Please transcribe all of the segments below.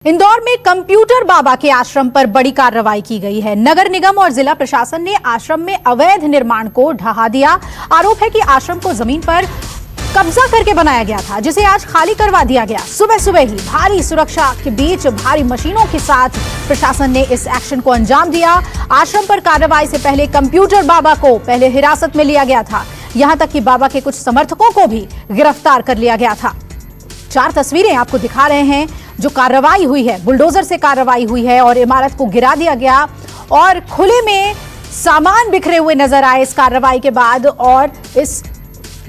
इंदौर में कंप्यूटर बाबा के आश्रम पर बड़ी कार्रवाई की गई है। नगर निगम और जिला प्रशासन ने आश्रम में अवैध निर्माण को ढहा दिया। आरोप है कि आश्रम को जमीन पर कब्जा करके बनाया गया था, जिसे आज खाली करवा दिया गया। सुबह सुबह ही भारी सुरक्षा के बीच भारी मशीनों के साथ प्रशासन ने इस एक्शन को अंजाम दिया। आश्रम पर कार्रवाई से पहले कंप्यूटर बाबा को पहले हिरासत में लिया गया था। यहां तक कि बाबा के कुछ समर्थकों को भी गिरफ्तार कर लिया गया था। 4 तस्वीरें आपको दिखा रहे हैं जो कार्रवाई हुई है। बुलडोजर से कार्रवाई हुई है और इमारत को गिरा दिया गया और खुले में सामान बिखरे हुए नजर आए इस कार्रवाई के बाद। और इस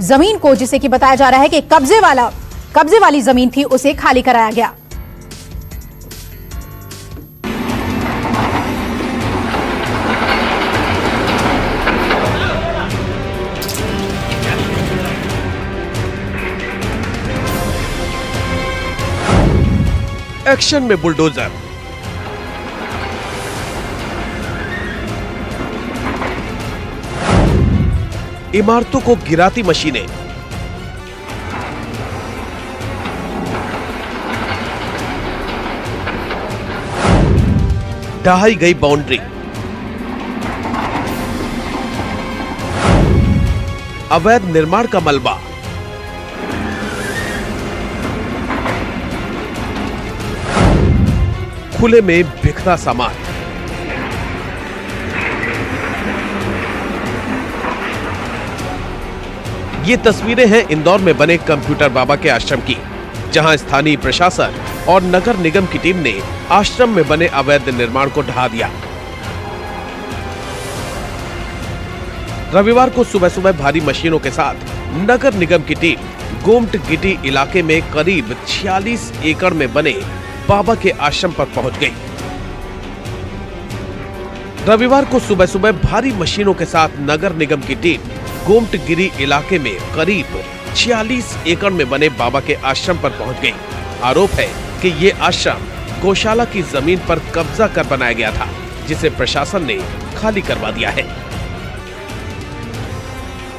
जमीन को, जिसे कि बताया जा रहा है कि कब्जे वाली जमीन थी, उसे खाली कराया गया। एक्शन में बुलडोजर, इमारतों को गिराती मशीनें, ढहाई गई बाउंड्री, अवैध निर्माण का मलबा, खुले में बिखरा सामान। ये तस्वीरें हैं इंदौर में बने कंप्यूटर बाबा के आश्रम की, जहां स्थानीय प्रशासन और नगर निगम की टीम ने आश्रम में बने अवैध निर्माण को ढहा दिया। रविवार को सुबह सुबह भारी मशीनों के साथ नगर निगम की टीम गोमट गिटी इलाके में करीब 46 एकड़ में बने बाबा के आश्रम पर पहुंच गई। रविवार को सुबह सुबह भारी मशीनों के साथ नगर निगम की टीम गोमटगिरी इलाके में करीब 46 एकड़ में बने बाबा के आश्रम पर पहुंच गई। आरोप है कि ये आश्रम गौशाला की जमीन पर कब्जा कर बनाया गया था, जिसे प्रशासन ने खाली करवा दिया है।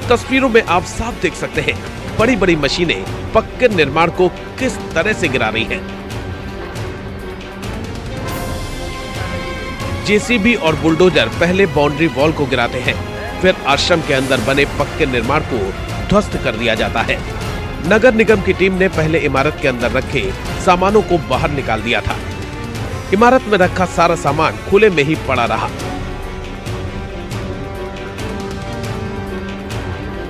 तस्वीरों में आप साफ देख सकते हैं बड़ी बड़ी मशीनें पक्के निर्माण को किस तरह से गिरा रही हैं। जेसीबी और बुलडोजर पहले बाउंड्री वॉल को गिराते हैं, फिर आश्रम के अंदर बने पक्के निर्माण को ध्वस्त कर दिया जाता है। नगर निगम की टीम ने पहले इमारत के अंदर रखे सामानों को बाहर निकाल दिया था। इमारत में रखा सारा सामान खुले में ही पड़ा रहा।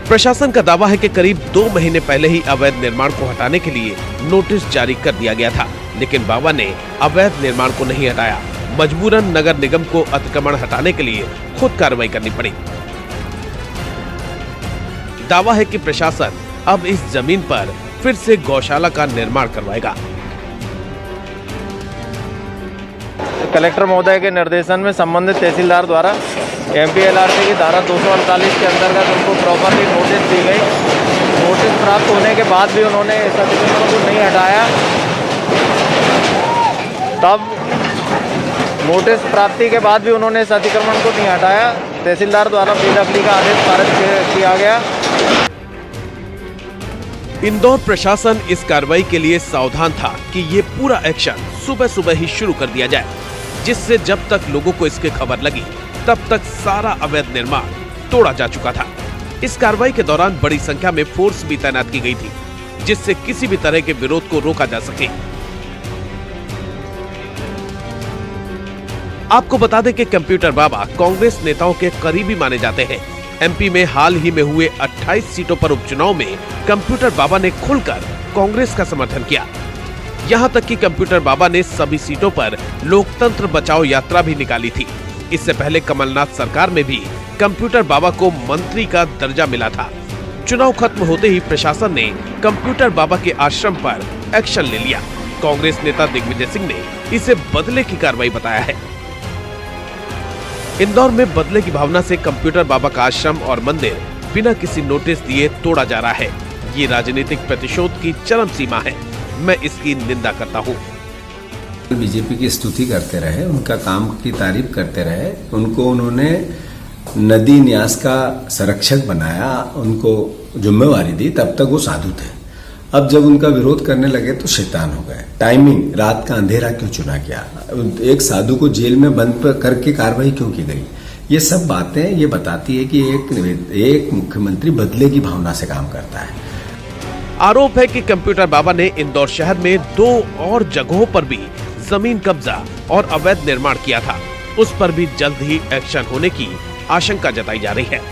प्रशासन का दावा है कि करीब 2 महीने पहले ही अवैध निर्माण को हटाने के लिए नोटिस जारी कर दिया गया था, लेकिन बाबा ने अवैध निर्माण को नहीं हटाया। मजबूरन नगर निगम को अतिक्रमण हटाने के लिए खुद कार्रवाई करनी पड़ी। दावा है कि प्रशासन अब इस जमीन पर फिर से गौशाला का निर्माण करवाएगा। कलेक्टर महोदय के निर्देशन में संबंधित तहसीलदार द्वारा एमपीएलआरटी की धारा 248 के अंतर्गत उनको प्रॉपर्ली नोटिस दी गई। नोटिस प्राप्त होने के बाद भी उन्होंने इस अतिक्रमण को नहीं हटाया। तब नोटिस प्राप्ति के बाद भी उन्होंने इस अतिक्रमण को नहीं हटाया। तहसीलदार द्वारा बेदखली का आदेश पारित किया गया। इंदौर प्रशासन इस कार्रवाई के लिए सावधान था कि ये पूरा एक्शन सुबह सुबह ही शुरू कर दिया जाए, जिससे जब तक लोगों को इसकी खबर लगी तब तक सारा अवैध निर्माण तोड़ा जा चुका था। इस कार्रवाई के दौरान बड़ी संख्या में फोर्स भी तैनात की गई थी, जिससे किसी भी तरह के विरोध को रोका जा सके। आपको बता दें कि कंप्यूटर बाबा कांग्रेस नेताओं के करीबी माने जाते हैं। एमपी में हाल ही में हुए 28 सीटों पर उपचुनाव में कंप्यूटर बाबा ने खुलकर कांग्रेस का समर्थन किया। यहां तक कि कंप्यूटर बाबा ने सभी सीटों पर लोकतंत्र बचाओ यात्रा भी निकाली थी। इससे पहले कमलनाथ सरकार में भी कंप्यूटर बाबा को मंत्री का दर्जा मिला था। चुनाव खत्म होते ही प्रशासन ने कंप्यूटर बाबा के आश्रम पर एक्शन ले लिया। कांग्रेस नेता दिग्विजय सिंह ने इसे बदले की कार्रवाई बताया है। इंदौर में बदले की भावना से कंप्यूटर बाबा का आश्रम और मंदिर बिना किसी नोटिस दिए तोड़ा जा रहा है। ये राजनीतिक प्रतिशोध की चरम सीमा है। मैं इसकी निंदा करता हूँ। बीजेपी की स्तुति करते रहे, उनका काम की तारीफ करते रहे। उनको उन्होंने नदी न्यास का संरक्षक बनाया, उनको जिम्मेवारी दी। तब तक वो साधु थे। अब जब उनका विरोध करने लगे तो शैतान हो गए। टाइमिंग, रात का अंधेरा क्यों चुना गया, एक साधु को जेल में बंद करके कार्रवाई क्यों की गई, ये सब बातें ये बताती है कि एक मुख्यमंत्री बदले की भावना से काम करता है। आरोप है कि कंप्यूटर बाबा ने इंदौर शहर में 2 और जगहों पर भी जमीन कब्जा और अवैध निर्माण किया था। उस पर भी जल्द ही एक्शन होने की आशंका जताई जा रही है।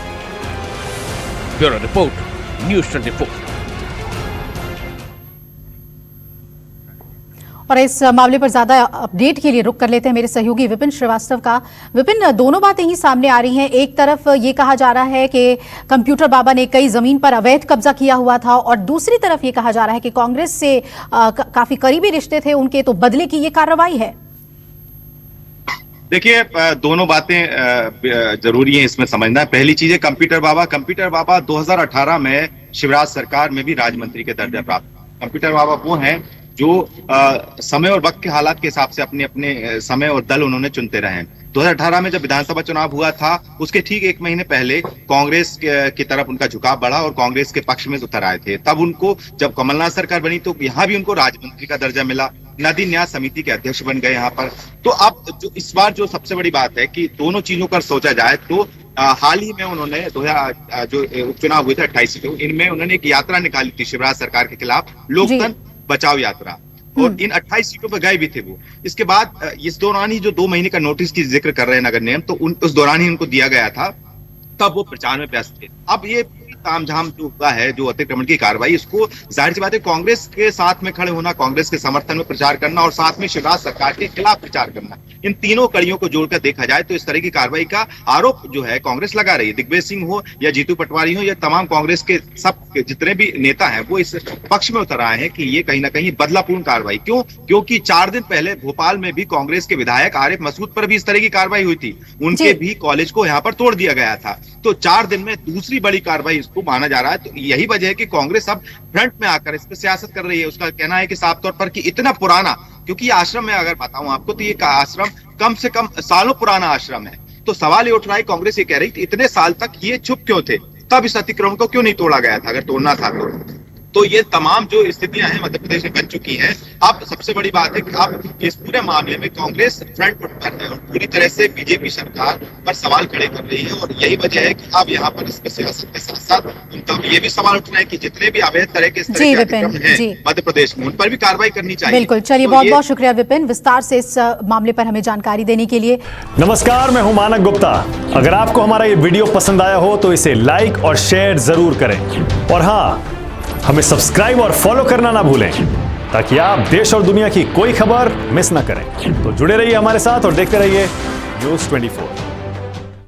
Bureau report, news 24। और इस मामले पर ज्यादा अपडेट के लिए रुक कर लेते हैं मेरे सहयोगी विपिन श्रीवास्तव का। विपिन, दोनों बातें ही सामने आ रही हैं। एक तरफ ये कहा जा रहा है कि कंप्यूटर बाबा ने कई जमीन पर अवैध कब्जा किया हुआ था, और दूसरी तरफ ये कहा जा रहा है कि कांग्रेस से काफी करीबी रिश्ते थे उनके, तो बदले की ये कार्रवाई है। देखिए, दोनों बातें जरूरी है इसमें समझना। पहली चीज है कंप्यूटर बाबा 2018 में शिवराज सरकार में भी राज्य मंत्री के दर्जा प्राप्त। कंप्यूटर बाबा वो हैं जो समय और वक्त के हालात के हिसाब से अपने अपने समय और दल उन्होंने चुनते रहे। 2018 में जब विधानसभा चुनाव हुआ था, उसके ठीक 1 महीने पहले कांग्रेस की तरफ उनका झुकाव बढ़ा और कांग्रेस के पक्ष में उतर आए थे। तब उनको, जब कमलनाथ सरकार बनी तो यहाँ भी उनको राज्य मंत्री का दर्जा मिला, नदी न्यास समिति के अध्यक्ष बन गए यहाँ पर। तो अब जो इस बार जो सबसे बड़ी बात है कि दोनों चीजों पर सोचा जाए तो हाल ही में उन्होंने जो उपचुनाव हुए थे 28 सीटों, इनमें उन्होंने एक यात्रा निकाली थी शिवराज सरकार के खिलाफ, लोकतंत्र बचाओ यात्रा, और इन 28 सीटों पर गए भी थे वो। इसके बाद इस दौरान ही जो 2 महीने का नोटिस की जिक्र कर रहे हैं नगर निगम, तो उस दौरान ही उनको दिया गया था, तब वो प्रचार में व्यस्त थे। अब ये तामझाम जो हुआ है, जो अतिक्रमण की कार्रवाई, इसको जाहिर सी बात है कांग्रेस के साथ में खड़े होना, कांग्रेस के समर्थन में प्रचार करना और साथ में शिवराज सरकार के खिलाफ प्रचार करना, इन तीनों कड़ियों को जोड़कर देखा जाए तो इस तरह की कार्रवाई का आरोप जो है कांग्रेस लगा रही है। दिग्विजय सिंह हो या जीतू पटवारी हो या तमाम कांग्रेस के सब जितने भी नेता हैं, वो इस पक्ष में उतर आए हैं कि ये कहीं ना कहीं बदलापूर्ण कार्रवाई। क्यों? क्योंकि 4 दिन पहले भोपाल में भी कांग्रेस के विधायक आरिफ मसूद पर भी इस तरह की कार्रवाई हुई थी, उनके भी कॉलेज को यहाँ पर तोड़ दिया गया था। तो 4 दिन में दूसरी बड़ी कार्रवाई इसको माना जा रहा है। तो यही वजह है कि कांग्रेस अब फ्रंट में आकर इस पर सियासत कर रही है। उसका कहना है कि साफ तौर पर कि इतना पुराना, क्योंकि ये आश्रम में अगर बताऊं आपको तो ये आश्रम कम से कम सालों पुराना आश्रम है, तो सवाल ये उठ रहा है, कांग्रेस ये कह रही थी इतने साल तक ये चुप क्यों थे, तब इस अतिक्रमण को क्यों नहीं तोड़ा गया था, अगर तोड़ना था तो ये तमाम जो स्थितियां हैं मध्य प्रदेश में बन चुकी हैं। अब सबसे बड़ी बात है कि अब इस पूरे मामले में कांग्रेस फ्रंट पर है और पूरी तरह से बीजेपी सरकार पर सवाल खड़े कर रही है, और यही वजह है कि अब यहाँ पर इस सियासत के साथ साथ उनका ये भी सवाल उठ रहा है कि जितने भी अवैध तरह के अतिक्रमण हैं मध्य प्रदेश में, उन पर भी कार्रवाई करनी चाहिए। बिल्कुल, चलिए बहुत बहुत शुक्रिया विपिन, विस्तार से इस मामले पर हमें जानकारी देने के लिए। नमस्कार, मैं हूं मानक गुप्ता। अगर आपको हमारा ये वीडियो पसंद आया हो तो इसे लाइक और शेयर जरूर करें, और हाँ, हमें सब्सक्राइब और फॉलो करना ना भूलें ताकि आप देश और दुनिया की कोई खबर मिस ना करें। तो जुड़े रहिए हमारे साथ और देखते रहिए न्यूज़ 24।